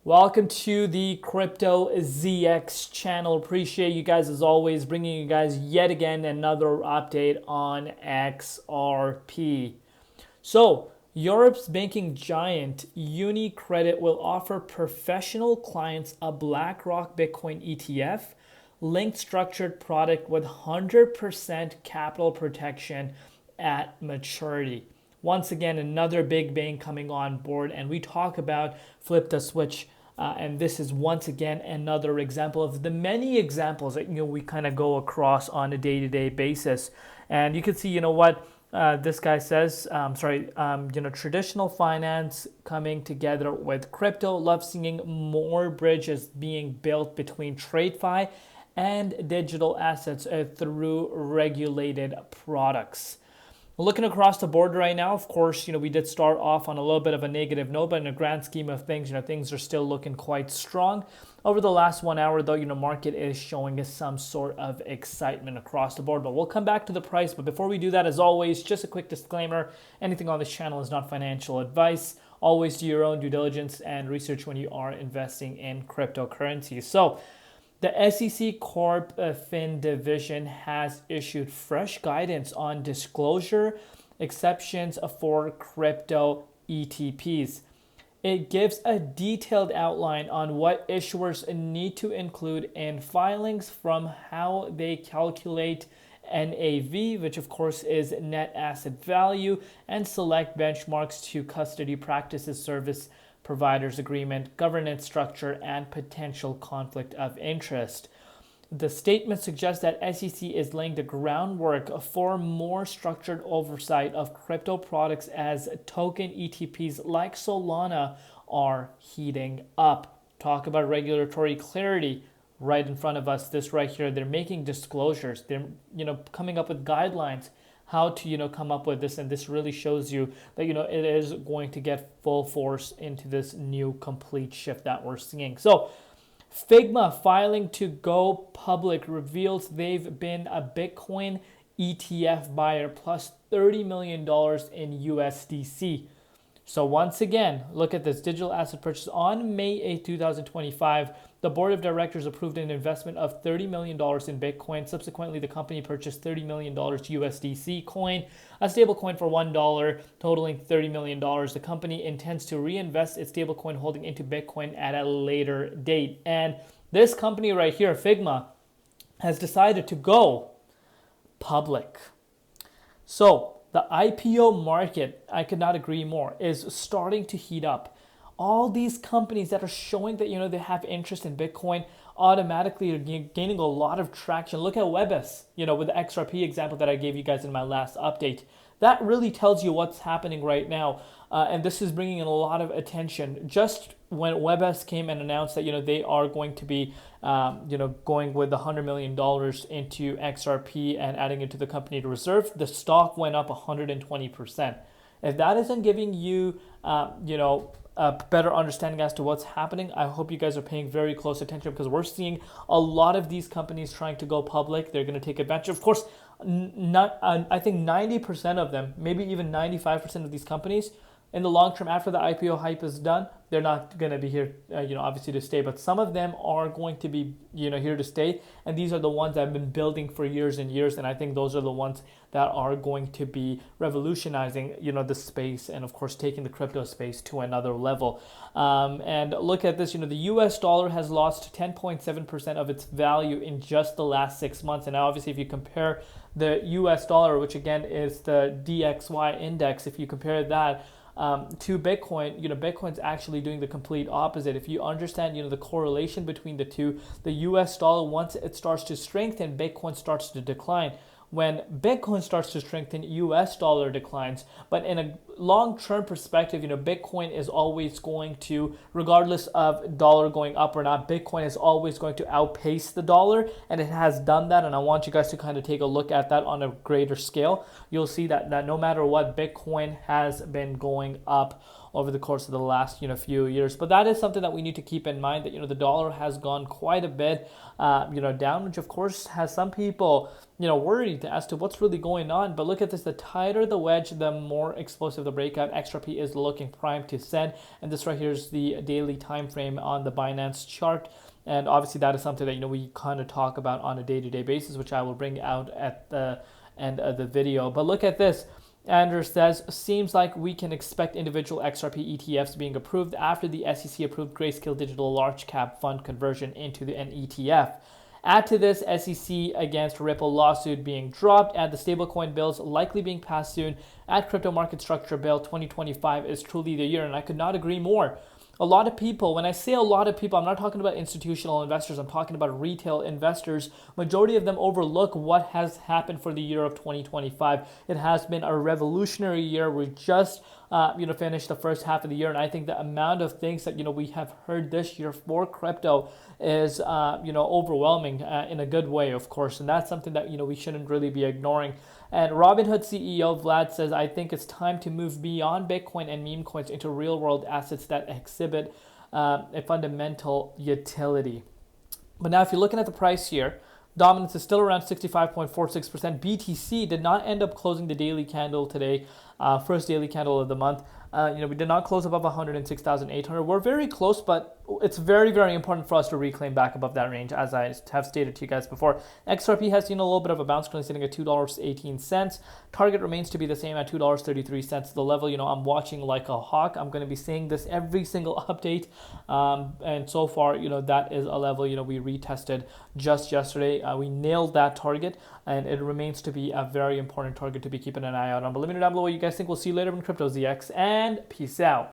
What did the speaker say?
Welcome to the Crypto ZX channel. Appreciate you guys as always, bringing you guys yet again another update on XRP. So, Europe's banking giant UniCredit will offer professional clients a BlackRock Bitcoin ETF linked structured product with 100% capital protection at maturity. Once again, another big bang coming on board, and we talk about flip the switch. And this is once again another example of the many examples that we kind of go across on a day-to-day basis. And you can see, what this guy says. Traditional finance coming together with crypto. Love seeing more bridges being built between TradeFi and digital assets through regulated products. Looking across the board right now, of course, we did start off on a little bit of a negative note, but in the grand scheme of things, things are still looking quite strong. Over the last 1 hour, though, market is showing us some sort of excitement across the board, but we'll come back to the price. But before we do that, as always, just a quick disclaimer, anything on this channel is not financial advice. Always do your own due diligence and research when you are investing in cryptocurrencies. So, the SEC Corp Fin Division has issued fresh guidance on disclosure exceptions for crypto ETPs. It gives a detailed outline on what issuers need to include in filings, from how they calculate NAV, which of course is net asset value, and select benchmarks to custody practices, service providers agreement, governance structure, and potential conflict of interest. The statement suggests that SEC is laying the groundwork for more structured oversight of crypto products as token ETPs like Solana are heating up. Talk about regulatory clarity right in front of us. This right here, they're making disclosures. They're coming up with guidelines how to come up with this, and this really shows you that it is going to get full force into this new complete shift that we're seeing. So Figma filing to go public reveals they've been a Bitcoin ETF buyer plus $30 million in USDC. So once again, look at this digital asset purchase on May 8, 2025. The board of directors approved an investment of $30 million in Bitcoin. Subsequently, the company purchased $30 million USDC coin, a stable coin for $1, totaling $30 million. The company intends to reinvest its stablecoin holding into Bitcoin at a later date. And this company right here, Figma, has decided to go public. So the IPO market, I could not agree more, is starting to heat up. All these companies that are showing that they have interest in Bitcoin automatically are gaining a lot of traction. Look at Webus, with the XRP example that I gave you guys in my last update. That really tells you what's happening right now, and this is bringing in a lot of attention. Just when Webus came and announced that they are going to be going with the $100 million into XRP and adding it to the company to reserve, the stock went up 120%. If that isn't giving you a better understanding as to what's happening, I hope you guys are paying very close attention, because we're seeing a lot of these companies trying to go public. They're going to take advantage. Of course, I think 90% of them, maybe even 95% of these companies, in the long term, after the IPO hype is done, they're not going to be here, obviously to stay. But some of them are going to be, here to stay. And these are the ones that have been building for years and years. And I think those are the ones that are going to be revolutionizing, the space, and of course taking the crypto space to another level. And look at this. The U.S. dollar has lost 10.7% of its value in just the last 6 months. And obviously, if you compare the U.S. dollar, which again is the DXY index, if you compare that to Bitcoin, Bitcoin's actually doing the complete opposite. If you understand, the correlation between the two, the US dollar, once it starts to strengthen, Bitcoin starts to decline. When Bitcoin starts to strengthen, US dollar declines. But in a long-term perspective, Bitcoin is always going to, regardless of dollar going up or not, Bitcoin is always going to outpace the dollar, and it has done that. And I want you guys to kind of take a look at that on a greater scale. You'll see that no matter what, Bitcoin has been going up over the course of the last few years. But that is something that we need to keep in mind, that the dollar has gone quite a bit down, which of course has some people worried as to what's really going on. But look at this: the tighter the wedge, the more explosive the breakout. XRP is looking primed to send, and this right here is the daily time frame on the Binance chart. And obviously that is something that we kind of talk about on a day-to-day basis, which I will bring out at the end of the video. But look at this. Anders says, seems like we can expect individual XRP ETFs being approved after the SEC approved Grayscale Digital Large Cap Fund conversion into an ETF. Add to this SEC against Ripple lawsuit being dropped, and the stablecoin bills likely being passed soon. At Crypto Market Structure Bill 2025 is truly the year, and I could not agree more. A lot of people, when I say a lot of people, I'm not talking about institutional investors, I'm talking about retail investors. Majority of them overlook what has happened for the year of 2025. It has been a revolutionary year. We just finished the first half of the year, and I think the amount of things that we have heard this year for crypto is overwhelming in a good way, of course, and that's something that we shouldn't really be ignoring. And Robinhood CEO Vlad says, I think it's time to move beyond Bitcoin and meme coins into real world assets that exhibit a fundamental utility. But now if you're looking at the price here, dominance is still around 65.46%. BTC did not end up closing the daily candle today, first daily candle of the month. We did not close above 106,800. We're very close, but it's very, very important for us to reclaim back above that range, as I have stated to you guys before. XRP has seen a little bit of a bounce, currently sitting at $2.18. Target remains to be the same at $2.33. The level, I'm watching like a hawk. I'm going to be saying this every single update. And so far, that is a level, we retested just yesterday. We nailed that target, and it remains to be a very important target to be keeping an eye out on. But let me know down below what you guys think. We'll see you later in Crypto ZX, and peace out.